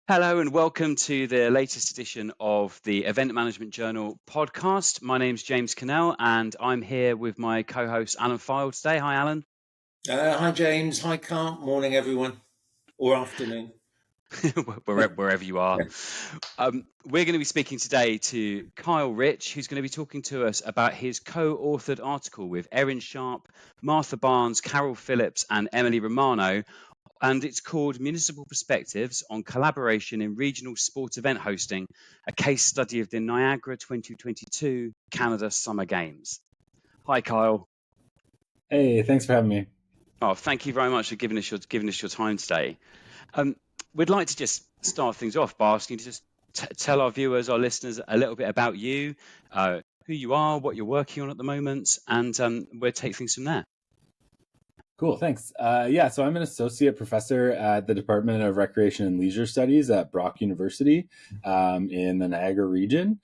Hello and welcome to the latest edition of the Event Management Journal podcast. My name's James Cannell and I'm here with my co-host Alan File today. Hi, Alan. Hi, James. Hi, Carl. Morning, everyone. Or afternoon. wherever you are. We're going to be speaking today to Kyle Rich, who's going to be talking to us about his co-authored article with Erin Sharp, Martha Barnes, Carol Phillips and Emily Romano. And it's called Municipal Perspectives on Collaboration in Regional Sport Event Hosting, a case study of the Niagara 2022 Canada Summer Games. Hi, Kyle. Hey, thanks for having me. Oh, thank you very much for giving us your time today. We'd like to just start things off by asking you to just tell our viewers, our listeners, a little bit about you, who you are, what you're working on at the moment, and we'll take things from there. Cool, thanks. So I'm an associate professor at the Department of Recreation and Leisure Studies at Brock University in the Niagara region.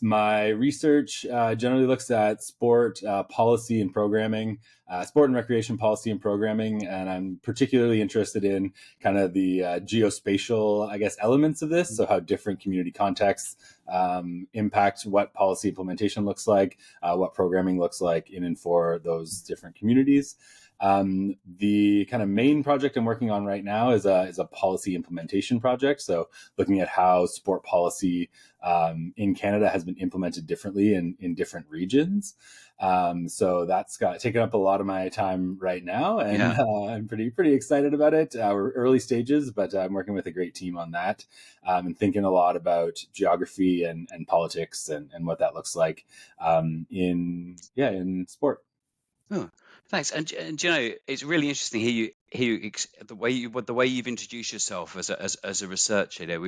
My research generally looks at sport policy and programming, sport and recreation policy and programming, and I'm particularly interested in kind of the geospatial, elements of this, so how different community contexts impact what policy implementation looks like, what programming looks like in and for those different communities. The kind of main project I'm working on right now is a policy implementation project. So looking at how sport policy in Canada has been implemented differently in different regions. So that's taken up a lot of my time right now, and I'm pretty excited about it. We're early stages, but I'm working with a great team on that, and thinking a lot about geography and politics and what that looks like in sport. Oh, thanks. And you know, it's really interesting here. The way you've introduced yourself as a researcher. You know,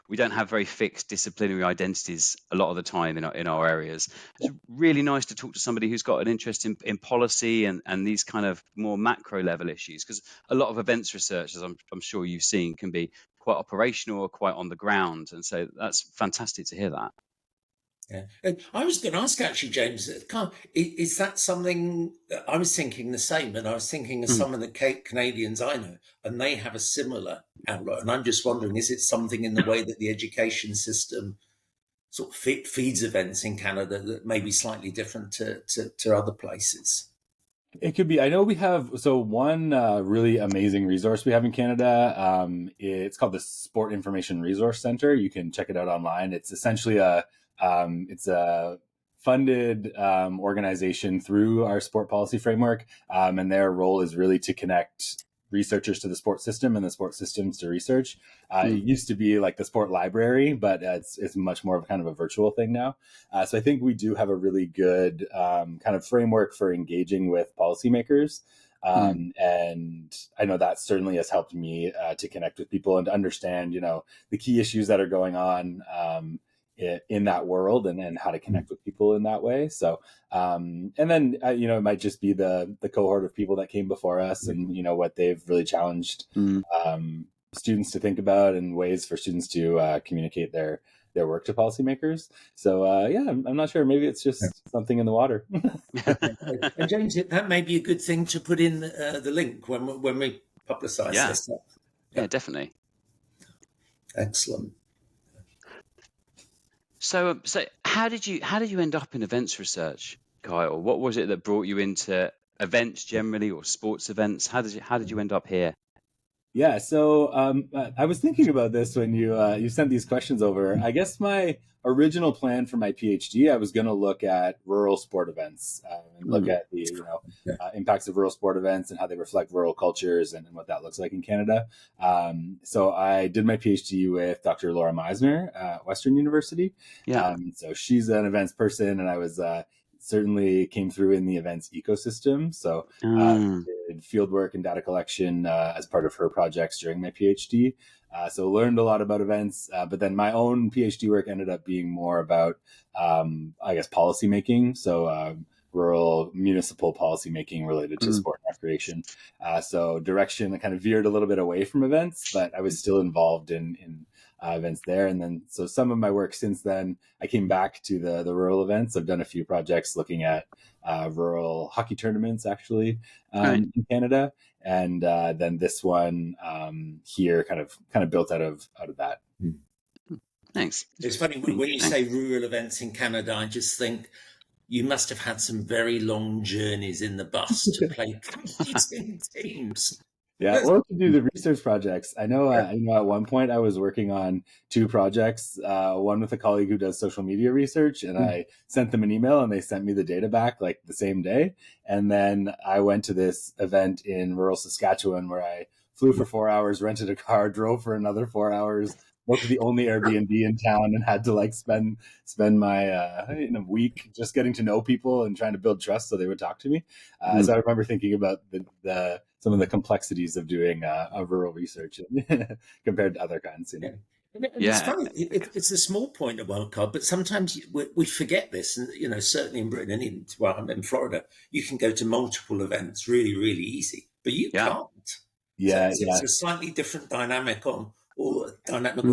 we don't have very fixed disciplinary identities a lot of the time in our areas. It's really nice to talk to somebody who's got an interest in policy and these kind of more macro level issues, because a lot of events research, as I'm sure you've seen, can be quite operational or quite on the ground, and so that's fantastic to hear that. Yeah. I was going to ask, actually, James, is that something I was thinking the same, and I was thinking of some of the Canadians I know, and they have a similar outlook. And I'm just wondering, is it something in the way that the education system sort of feeds events in Canada that may be slightly different to other places? It could be. I know we have one really amazing resource we have in Canada. It's called the Sport Information Resource Center. You can check it out online. It's essentially it's a funded organization through our sport policy framework, and their role is really to connect researchers to the sport system and the sport systems to research. It used to be like the sport library, but it's much more of kind of a virtual thing now. So I think we do have a really good kind of framework for engaging with policymakers. And I know that certainly has helped me to connect with people and to understand, the key issues that are going on in that world, and how to connect with people in that way. So, and then, it might just be the cohort of people that came before us and, what they've really challenged students to think about, and ways for students to communicate their work to policymakers. So, I'm not sure. Maybe it's just something in the water. And James, that may be a good thing to put in the link when we publicize this. Yeah, definitely. Excellent. So how did you end up in events research, Kyle? What was it that brought you into events generally, or sports events? How did you end up here? Yeah, so I was thinking about this when you sent these questions over. I guess my original plan for my PhD, I was going to look at rural sport events and look at the impacts of rural sport events and how they reflect rural cultures and what that looks like in Canada. So I did my PhD with Dr. Laura Meisner at Western University. So she's an events person, and I was certainly came through in the events ecosystem. So did fieldwork and data collection as part of her projects during my PhD. So learned a lot about events, but then my own PhD work ended up being more about, policy making. So rural municipal policy making related to sport and recreation. So direction kind of veered a little bit away from events, but I was still involved in events there. And then, so some of my work since then, I came back to the rural events. I've done a few projects looking at rural hockey tournaments, actually, in Canada. And then this one here kind of built out of that. Thanks. It's funny when you say rural events in Canada, I just think you must have had some very long journeys in the bus to play competing teams. Yeah, or to do the research projects. I know, at one point I was working on 2 projects, one with a colleague who does social media research, and I sent them an email and they sent me the data back like the same day. And then I went to this event in rural Saskatchewan where I flew for 4 hours, rented a car, drove for another 4 hours, booked the only Airbnb in town, and had to like spend my week just getting to know people and trying to build trust so they would talk to me. So I remember thinking about the some of the complexities of doing a rural research compared to other kinds. It's funny. It's a small point of wildcard, but sometimes we forget this. And certainly in Britain, and even I'm in Florida, you can go to multiple events really, really easy, but you can't. Yeah, so it's a slightly different dynamic or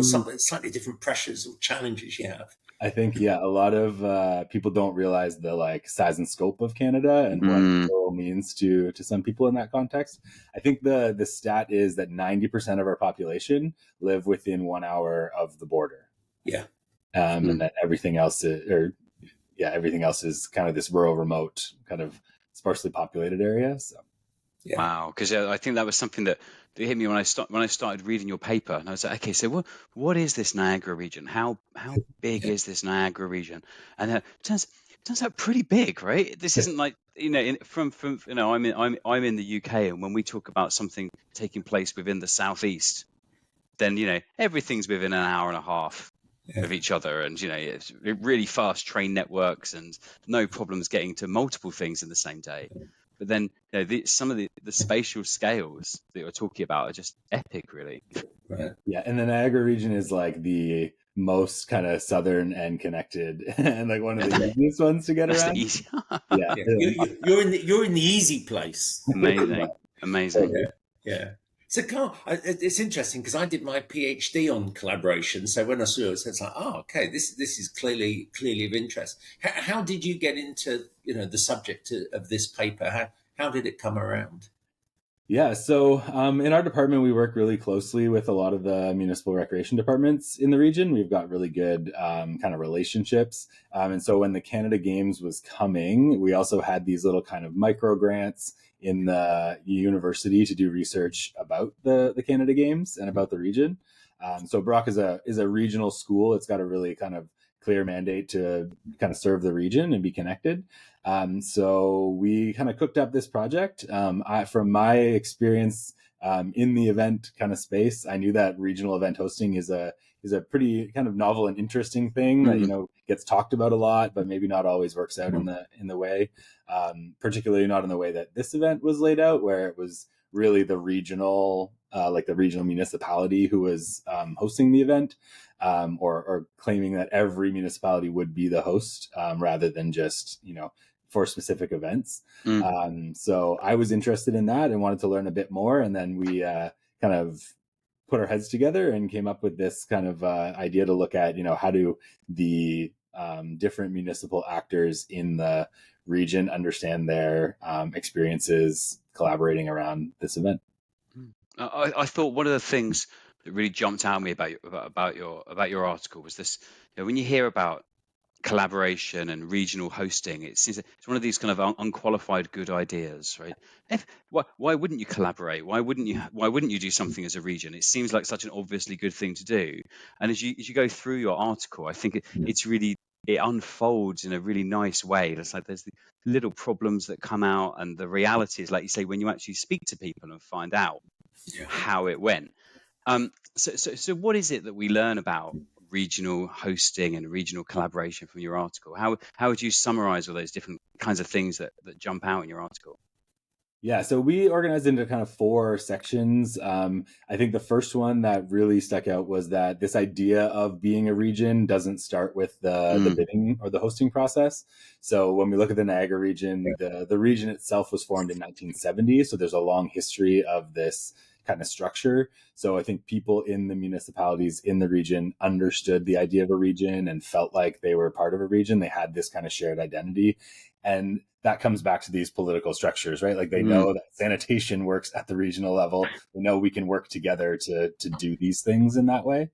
something, slightly different pressures or challenges you have. I think, a lot of people don't realize the like size and scope of Canada and what rural means to some people in that context. I think the stat is that 90% of our population live within 1 hour of the border. Yeah. And that everything else is kind of this rural, remote, kind of sparsely populated area. So. Yeah. Wow, because I think that was something that hit me when I started reading your paper, and I was like, okay, so what is this Niagara region? How big is this Niagara region? And it turns out pretty big, right? This isn't like I'm in the UK, and when we talk about something taking place within the southeast, then everything's within an hour and a half of each other, and it's really fast train networks and no problems getting to multiple things in the same day. But then some of the spatial scales that you're talking about are just epic, really. Right. Yeah, and the Niagara region is like the most kind of southern and connected, and like one of the easiest ones to get around. Yeah, you're in the easy place. Amazing. Yeah. So, Carl, it's interesting because I did my PhD on collaboration. So when I saw it, it's like, okay, this is clearly of interest. How did you get into the subject of this paper? How did it come around? Yeah, so in our department, we work really closely with a lot of the municipal recreation departments in the region. We've got really good kind of relationships. And so when the Canada Games was coming, we also had these little kind of micro grants in the university to do research about the Canada Games and about the region. So Brock is a regional school. It's got a really kind of clear mandate to kind of serve the region and be connected. So we kind of cooked up this project. From my experience in the event kind of space, I knew that regional event hosting is a pretty kind of novel and interesting thing that gets talked about a lot, but maybe not always works out in the way, particularly not in the way that this event was laid out, where it was really the regional municipality who was hosting the event, or claiming that every municipality would be the host rather than just for specific events. So I was interested in that and wanted to learn a bit more, and then we kind of put our heads together and came up with this kind of idea to look at how do the different municipal actors in the region understand their experiences collaborating around this event. I thought one of the things that really jumped out at me about your article was this: when you hear about collaboration and regional hosting, it seems it's one of these kind of unqualified good ideas, right? Why wouldn't you collaborate? Why wouldn't you do something as a region? It seems like such an obviously good thing to do. And as you go through your article, I think it unfolds in a really nice way. It's like there's the little problems that come out, and the reality is, like you say, when you actually speak to people and find out how it went. So what is it that we learn about regional hosting and regional collaboration from your article? How would you summarize all those different kinds of things that jump out in your article? Yeah, so we organized into kind of 4 sections. I think the first one that really stuck out was that this idea of being a region doesn't start with the bidding or the hosting process. So when we look at the Niagara region, the region itself was formed in 1970. So there's a long history of this kind of structure. So I think people in the municipalities in the region understood the idea of a region and felt like they were part of a region. They had this kind of shared identity. And that comes back to these political structures, right? Like they know that sanitation works at the regional level. They know we can work together to do these things in that way.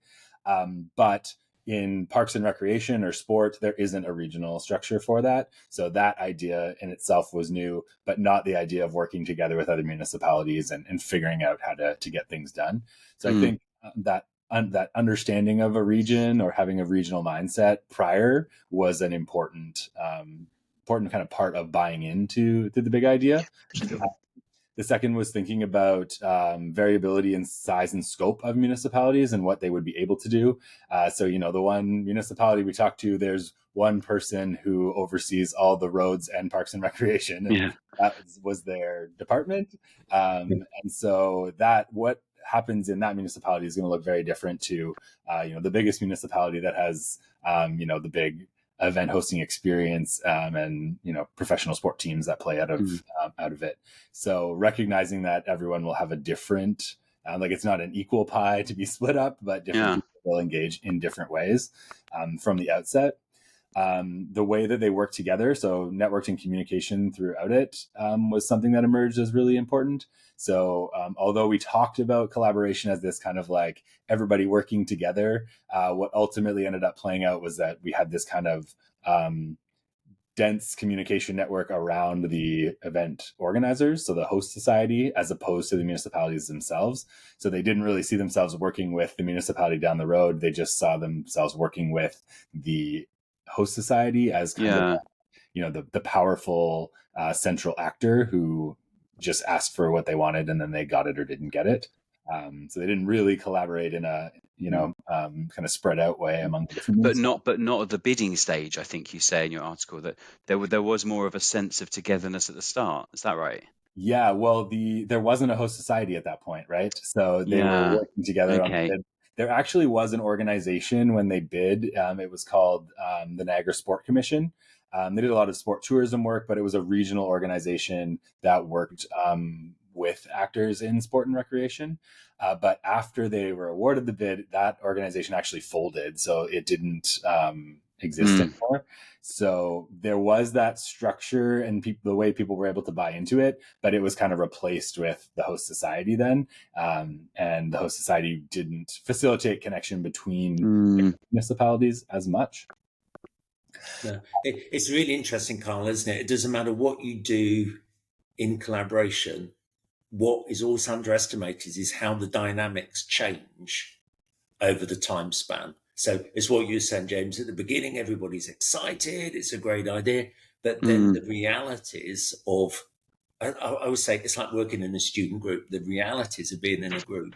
But in parks and recreation or sport, there isn't a regional structure for that. So that idea in itself was new, but not the idea of working together with other municipalities and figuring out how to get things done. So I think that understanding of a region or having a regional mindset prior was an important kind of part of buying into the big idea. The second was thinking about variability in size and scope of municipalities and what they would be able to do. So, the one municipality we talked to, there's one person who oversees all the roads and parks and recreation. And that was their department. And so what happens in that municipality is going to look very different to, the biggest municipality that has, the big event hosting experience and professional sport teams that play out of it. So recognizing that everyone will have a different it's not an equal pie to be split up, but different people will engage in different ways from the outset. The way that they work together, so networked and communication throughout it, was something that emerged as really important. So although we talked about collaboration as this kind of like everybody working together, what ultimately ended up playing out was that we had this kind of dense communication network around the event organizers, so the host society, as opposed to the municipalities themselves. So they didn't really see themselves working with the municipality down the road. They just saw themselves working with the host society as kind of the powerful central actor who just asked for what they wanted and then they got it or didn't get it. So they didn't really collaborate in a kind of spread out way among the different but not at the bidding stage. I think you say in your article that there was more of a sense of togetherness at the start. Is that right? Yeah, well, there wasn't a host society at that point, right? So they were working together on the bid. There actually was an organization when they bid. It was called the Niagara Sport Commission. They did a lot of sport tourism work, but it was a regional organization that worked with actors in sport and recreation. But after they were awarded the bid, that organization actually folded. So it didn't exist anymore. So there was that structure and the way people were able to buy into it, but it was kind of replaced with the host society then. And the host society didn't facilitate connection between municipalities as much. No, it's really interesting, Carl, isn't it? It doesn't matter what you do in collaboration. What is always underestimated is how the dynamics change over the time span. So it's what you were saying, James, at the beginning, everybody's excited. It's a great idea. But then the realities of, I would say it's like working in a student group. The realities of being in a group,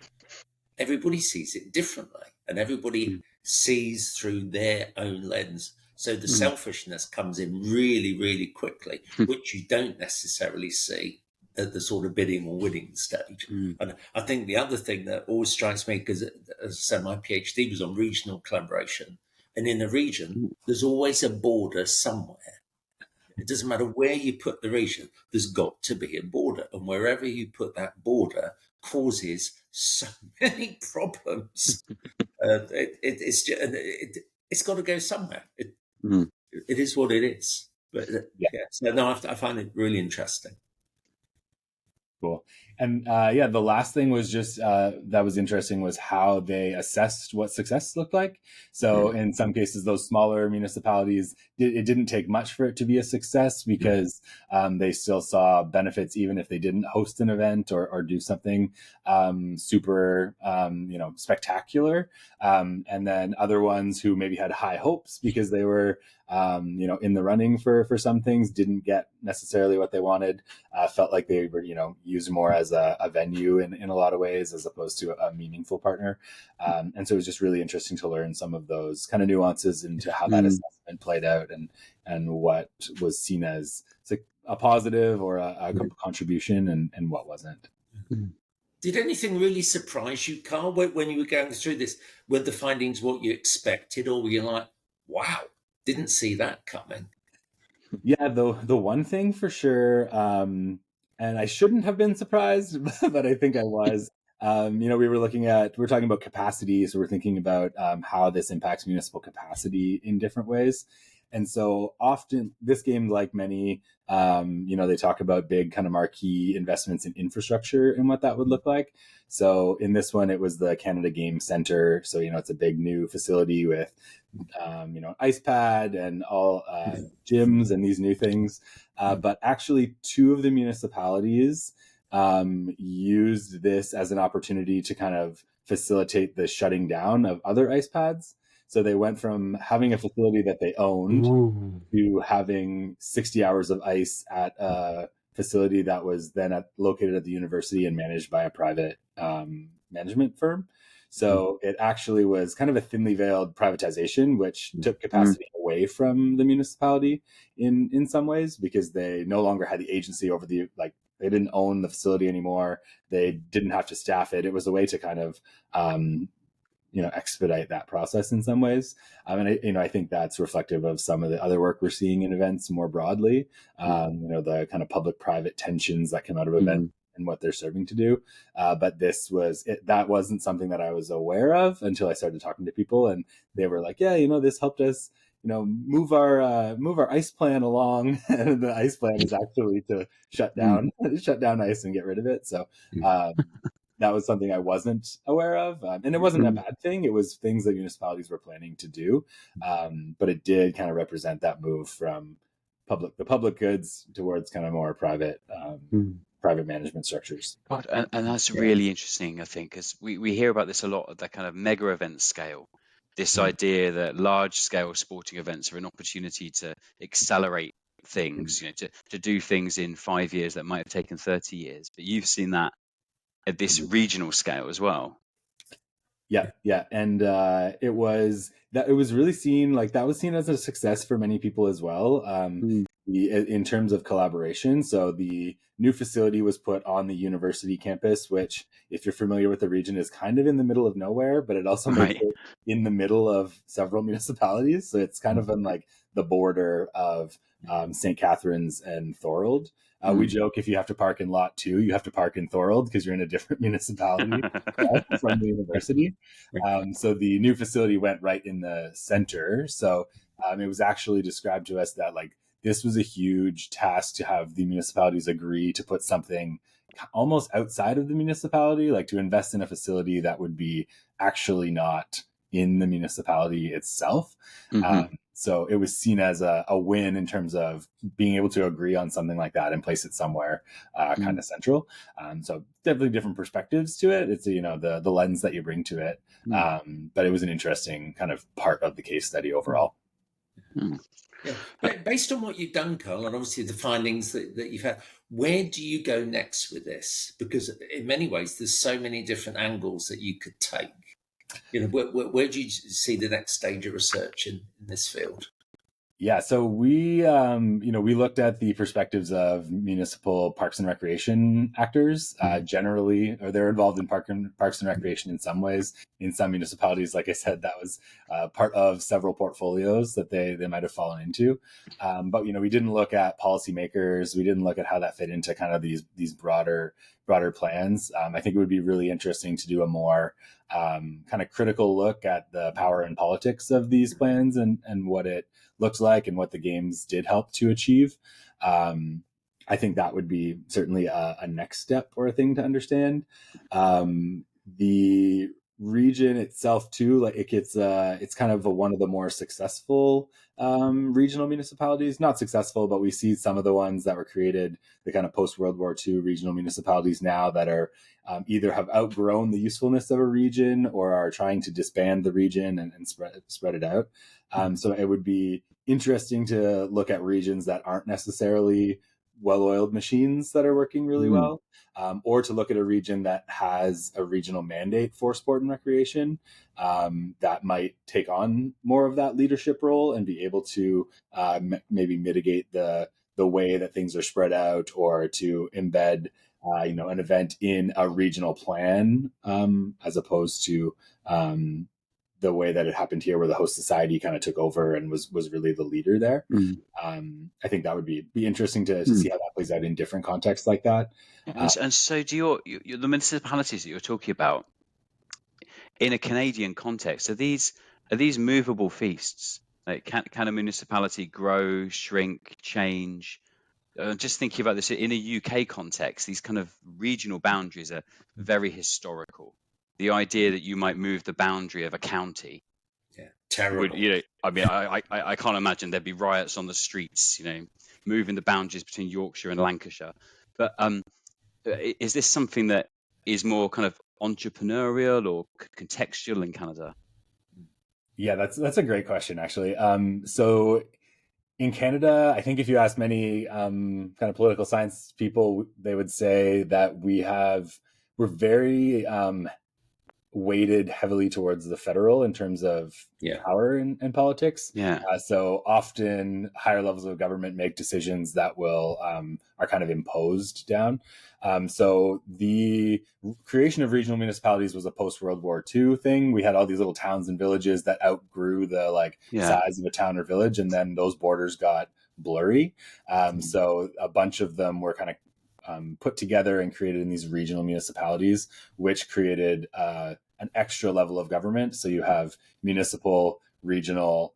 everybody sees it differently and everybody sees through their own lens. So the selfishness comes in really, really quickly, which you don't necessarily see at the sort of bidding or winning stage. And I think the other thing that always strikes me, because as I said, my PhD was on regional collaboration, and in a region, there's always a border somewhere. It doesn't matter where you put the region, there's got to be a border. And wherever you put that border causes so many problems. It's got to go somewhere. It is what it is. But so no, I find it really interesting. Cool. And the last thing was just that was interesting was how they assessed what success looked like. So in some cases, those smaller municipalities, it didn't take much for it to be a success because they still saw benefits even if they didn't host an event or do something super, spectacular. And then other ones who maybe had high hopes because they were in the running for some things, didn't get necessarily what they wanted, felt like they were, used more as a venue in a lot of ways, as opposed to a meaningful partner. And so it was just really interesting to learn some of those kind of nuances into how that assessment played out and what was seen as a positive or a contribution and what wasn't. Did anything really surprise you, Carl, when you were going through this? Were the findings what you expected, or were you like, wow, didn't see that coming? Yeah, the one thing for sure, and I shouldn't have been surprised, but I think I was, we were talking about capacity, so we're thinking about how this impacts municipal capacity in different ways. And so often this game, like many, they talk about big kind of marquee investments in infrastructure and what that would look like. So in this one, it was the Canada Game Center. So, it's a big new facility with, ice pad and all gyms and these new things. But actually, two of the municipalities used this as an opportunity to kind of facilitate the shutting down of other ice pads. So they went from having a facility that they owned to having 60 hours of ice at a facility that was then located at the university and managed by a private management firm. So it actually was kind of a thinly veiled privatization, which took capacity away from the municipality in some ways, because they no longer had the agency over they didn't own the facility anymore. They didn't have to staff it. It was a way to kind of expedite that process in some ways. I think that's reflective of some of the other work we're seeing in events more broadly. The kind of public-private tensions that come out of events and what they're serving to do. But that wasn't something that I was aware of until I started talking to people, and they were like, yeah, this helped us move our ice plan along. And the ice plan is actually to shut down ice and get rid of it. So that was something I wasn't aware of. And it wasn't a bad thing. It was things that municipalities were planning to do. But it did kind of represent that move from the public goods towards kind of more private management structures. And that's really interesting, I think, because we hear about this a lot at that kind of mega event scale. This idea that large scale sporting events are an opportunity to accelerate things, to do things in 5 years that might have taken 30 years. But you've seen that at this regional scale as well. Yeah, and it was really seen, like that was seen as a success for many people as well. In terms of collaboration. So the new facility was put on the university campus, which, if you're familiar with the region, is kind of in the middle of nowhere, but it also makes it in the middle of several municipalities. So it's kind of on like the border of St. Catharines and Thorold. We joke, if you have to park in lot 2, you have to park in Thorold because you're in a different municipality from the university. So the new facility went right in the center. So it was actually described to us that this was a huge task to have the municipalities agree to put something almost outside of the municipality, like to invest in a facility that would be actually not in the municipality itself. So it was seen as a win in terms of being able to agree on something like that and place it somewhere kind of central. So definitely different perspectives to it. It's, the lens that you bring to it. But it was an interesting kind of part of the case study overall. Yeah. But based on what you've done, Carl, and obviously the findings that you've had, where do you go next with this? Because in many ways, there's so many different angles that you could take. Where do you see the next stage of research in this field? Yeah, so we looked at the perspectives of municipal parks and recreation actors generally, or they're involved in parks and recreation in some ways. In some municipalities, like I said, that was part of several portfolios that they might have fallen into. But we didn't look at policymakers. We didn't look at how that fit into kind of these broader plans. I think it would be really interesting to do a more kind of critical look at the power and politics of these plans and what it looks like and what the games did help to achieve. I think that would be certainly a next step or a thing to understand. The region itself too, it's kind of one of the more successful regional municipalities. Not successful, but we see some of the ones that were created, the kind of post World War II regional municipalities now that are either have outgrown the usefulness of a region or are trying to disband the region and spread it out. So it would be interesting to look at regions that aren't necessarily well-oiled machines that are working really well, or to look at a region that has a regional mandate for sport and recreation that might take on more of that leadership role and be able to maybe mitigate the way that things are spread out, or to embed an event in a regional plan as opposed to the way that it happened here, where the host society kind of took over and was really the leader there. I think that would be interesting to see how that plays out in different contexts like that. And so do the municipalities that you're talking about in a Canadian context, are these movable feasts? Like, can a municipality grow, shrink, change? Just thinking about this in a UK context, these kind of regional boundaries are very historical. The idea that you might move the boundary of a county, terrible. I mean, I can't imagine there'd be riots on the streets, moving the boundaries between Yorkshire and Lancashire. But is this something that is more kind of entrepreneurial or contextual in Canada? Yeah, that's a great question, actually. So in Canada, I think if you ask many kind of political science people, they would say that we're very weighted heavily towards the federal in terms of power in politics. So often higher levels of government make decisions that are kind of imposed down. So the creation of regional municipalities was a post-World War II thing. We had all these little towns and villages that outgrew the size of a town or village, and then those borders got blurry. So a bunch of them were kind of put together and created in these regional municipalities, which created an extra level of government. So you have municipal, regional,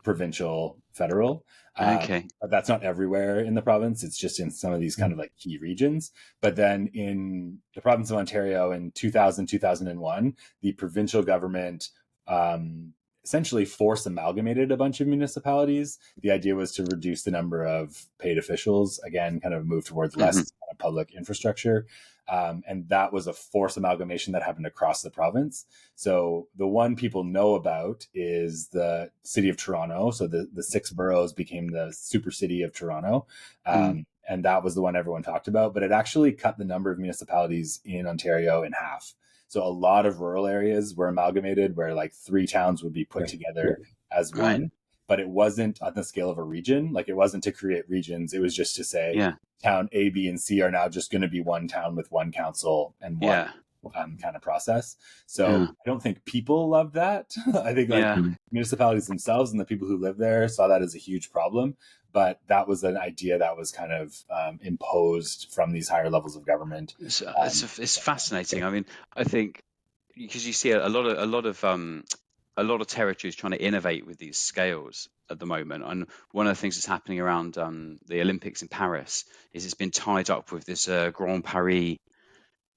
provincial, federal. Okay. But that's not everywhere in the province. It's just in some of these kind of like key regions. But then in the province of Ontario in 2000, 2001, the provincial government essentially force amalgamated a bunch of municipalities. The idea was to reduce the number of paid officials, again, kind of move towards less kind of public infrastructure. And that was a forced amalgamation that happened across the province. So the one people know about is the city of Toronto. So the 6 boroughs became the super city of Toronto. And that was the one everyone talked about, but it actually cut the number of municipalities in Ontario in half. So a lot of rural areas were amalgamated where like 3 towns would be put together as one, but it wasn't on the scale of a region. Like it wasn't to create regions. It was just to say town A, B, and C are now just going to be one town with one council and one kind of process. So I don't think people love that. I think municipalities themselves and the people who live there saw that as a huge problem. But that was an idea that was kind of imposed from these higher levels of government. It's fascinating. I mean, I think because you see a lot of territories trying to innovate with these scales at the moment, and one of the things that's happening around the Olympics in Paris is it's been tied up with this Grand Paris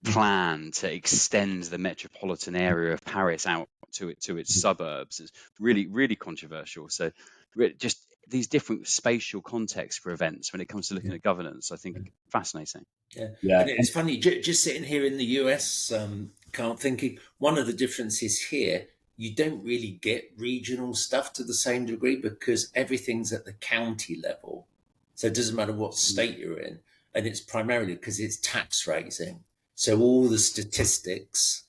plan to extend the metropolitan area of Paris out to its suburbs. It's really, really controversial. So just these different spatial contexts for events when it comes to looking at governance, I think fascinating. Yeah. And it's funny, just sitting here in the US, Carl, thinking one of the differences here, you don't really get regional stuff to the same degree because everything's at the county level. So it doesn't matter what state you're in. And it's primarily because it's tax raising. So all the statistics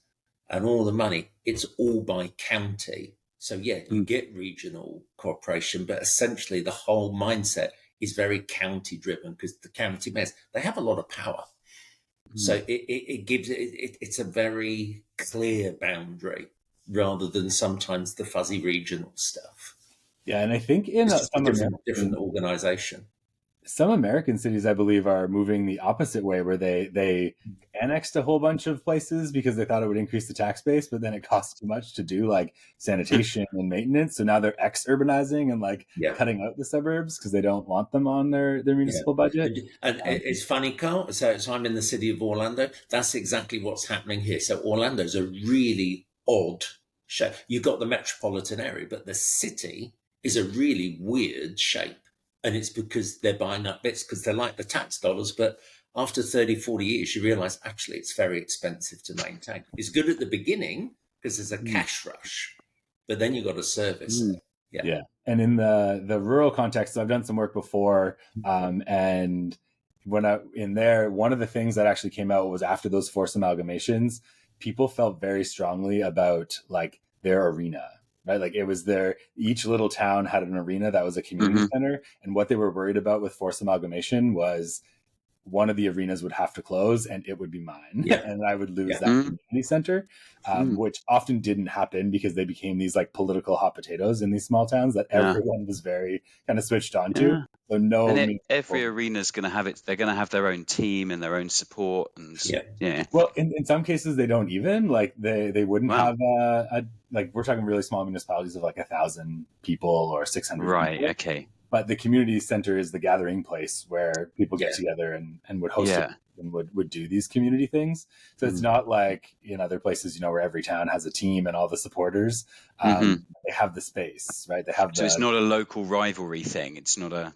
and all the money, it's all by county. So you get regional cooperation, but essentially the whole mindset is very county driven because the county mayors, they have a lot of power. So it gives it's a very clear boundary rather than sometimes the fuzzy regional stuff. Yeah, and I think in some different organization. Some American cities, I believe, are moving the opposite way, where they annexed a whole bunch of places because they thought it would increase the tax base, but then it costs too much to do like sanitation and maintenance. So now they're ex-urbanizing and cutting out the suburbs because they don't want them on their municipal budget. And it's funny, Carl. So I'm in the city of Orlando. That's exactly what's happening here. So Orlando's a really odd shape. You've got the metropolitan area, but the city is a really weird shape. And it's because they're buying up bits because they like the tax dollars. But after 30, 40 years, you realize actually it's very expensive to maintain. It's good at the beginning because there's a cash rush, but then you've got to service it. Yeah. And in the rural context, I've done some work before. And when one of the things that actually came out was after those forced amalgamations, people felt very strongly about like their arena. Right, like it was each little town had an arena that was a community center, and what they were worried about with forced amalgamation was one of the arenas would have to close and it would be mine. Yeah. And I would lose Yeah. that community center, which often didn't happen because they became these like political hot potatoes in these small towns that everyone was very kind of switched on to. So no, and every arena's going to have it. They're going to have their own team and their own support. And well, in some cases they don't even like they wouldn't have a like, we're talking really small municipalities of like 1,000 people or 600 right people. Okay. But the community center is the gathering place where people get together and would host it and would do these community things. So it's not like in other places, you know, where every town has a team and all the supporters. They have the space, right? They have. So it's not a local rivalry thing. It's not a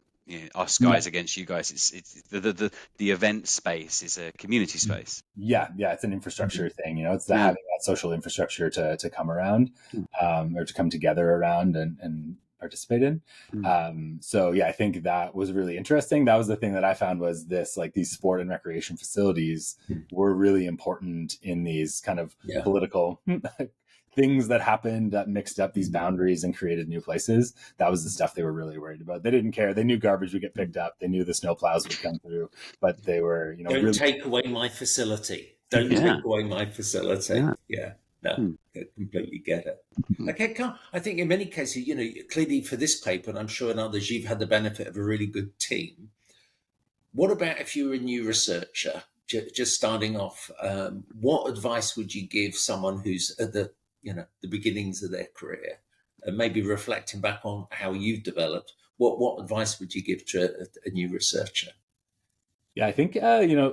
us guys against you guys. It's the event space is a community space. Yeah, it's an infrastructure thing. You know, it's having that social infrastructure to come around or to come together around and participate in. So I think that was really interesting. That was the thing that I found was this, like these sport and recreation facilities were really important in these kind of political things that happened that mixed up these boundaries and created new places. That was the stuff they were really worried about. They didn't care. They knew garbage would get picked up. They knew the snow plows would come through, but they were, you know, don't take away my facility. Don't take away my facility. No, I completely get it. Okay, Carl, I think in many cases, you know, clearly for this paper, and I'm sure in others, you've had the benefit of a really good team. What about if you were a new researcher, just starting off? What advice would you give someone who's at the beginnings of their career, and maybe reflecting back on how you've developed? What advice would you give to a new researcher? Yeah, I think,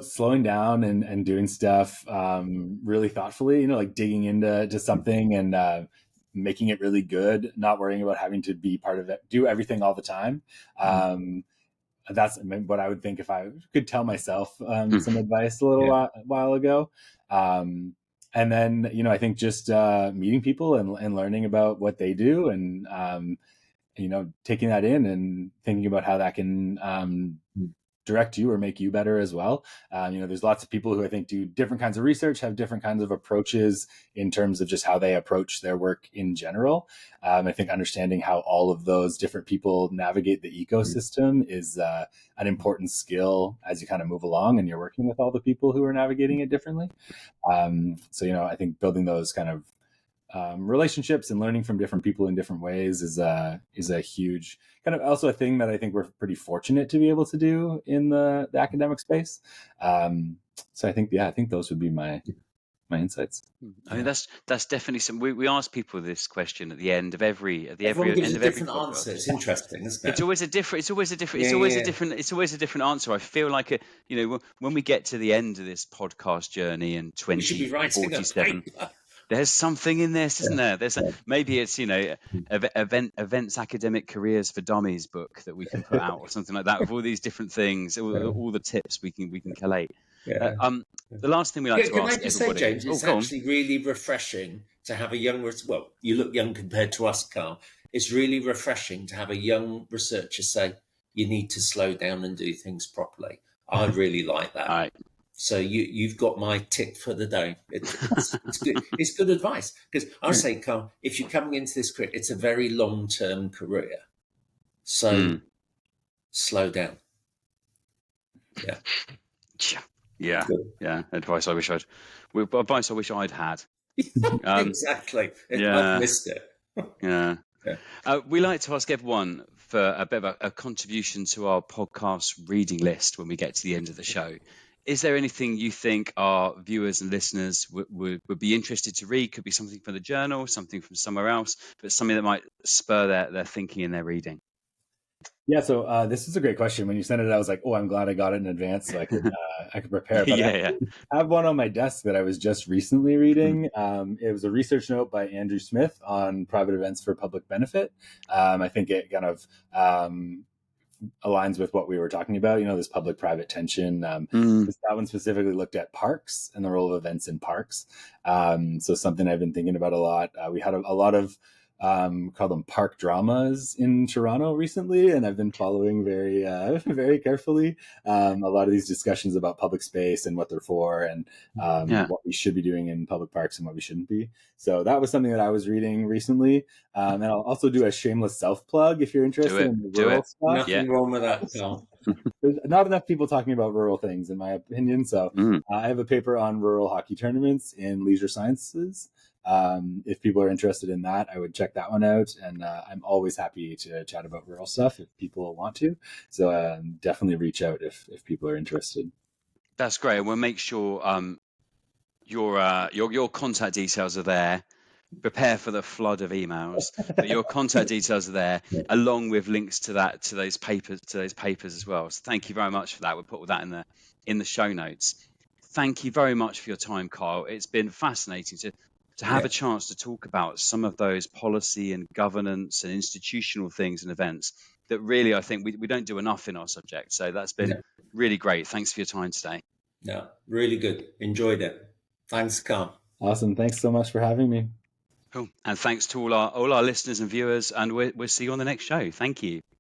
slowing down and doing stuff really thoughtfully, you know, like digging into something and making it really good, not worrying about having to be part of it, do everything all the time. That's what I would think if I could tell myself some advice a little while ago. And then, you know, I think just meeting people and learning about what they do and, you know, taking that in and thinking about how that can direct you or make you better as well. You know, there's lots of people who I think do different kinds of research, have different kinds of approaches in terms of just how they approach their work in general. I think understanding how all of those different people navigate the ecosystem is an important skill as you kind of move along and you're working with all the people who are navigating it differently. So, you know, I think building those kind of relationships and learning from different people in different ways is a huge kind of also a thing that I think we're pretty fortunate to be able to do in the academic space. So I think those would be my insights. I mean, that's definitely some. We ask people this question at the end of every Everyone gives end a of every different podcast. answer. It's interesting, isn't it? It's always a different answer. I feel like when we get to the end of this podcast journey in 2047. There's something in this, isn't there? Maybe it's, you know, events academic careers for dummies book that we can put out or something like that with all these different things, all the tips we can collate. The last thing we like to ask can I just everybody. say, James, it's actually really refreshing to have a young. Well, you look young compared to us, Carl. It's really refreshing to have a young researcher say you need to slow down and do things properly. I really like that. All right. So you've got my tip for the day. It's good. It's good advice because I say, Carl, if you're coming into this career, it's a very long-term career. So slow down. Yeah. Advice I wish I'd had. Exactly. I've missed it. We like to ask everyone for a bit of a contribution to our podcast reading list when we get to the end of the show. Is there anything you think our viewers and listeners would be interested to read? Could be something from the journal, something from somewhere else, but something that might spur their thinking and their reading. Yeah, so this is a great question. When you sent it, I was like, "Oh, I'm glad I got it in advance, so I could prepare." But I have one on my desk that I was just recently reading. It was a research note by Andrew Smith on private events for public benefit. I think it kind of aligns with what we were talking about, you know, this public-private tension. That one specifically looked at parks and the role of events in parks. So something I've been thinking about a lot. We had a lot of call them park dramas in Toronto recently, and I've been following very very carefully a lot of these discussions about public space and what they're for and what we should be doing in public parks and what we shouldn't be. So that was something that I was reading recently, and I'll also do a shameless self plug if you're interested in the rural stuff. Nothing wrong with that, Phil. There's not enough people talking about rural things, in my opinion. So I have a paper on rural hockey tournaments in Leisure Sciences. If people are interested in that, I would check that one out. And I'm always happy to chat about rural stuff if people want to. So definitely reach out if people are interested. That's great. And we'll make sure your contact details are there. Prepare for the flood of emails, but your contact details are there, along with links to those papers as well. So thank you very much for that. We'll put all that in the show notes. Thank you very much for your time, Kyle. It's been fascinating to have a chance to talk about some of those policy and governance and institutional things and events that really, I think we don't do enough in our subject. So that's been really great. Thanks for your time today. Yeah, really good. Enjoyed it. Thanks, Carl. Awesome. Thanks so much for having me. Cool. And thanks to all our listeners and viewers, and we'll see you on the next show. Thank you.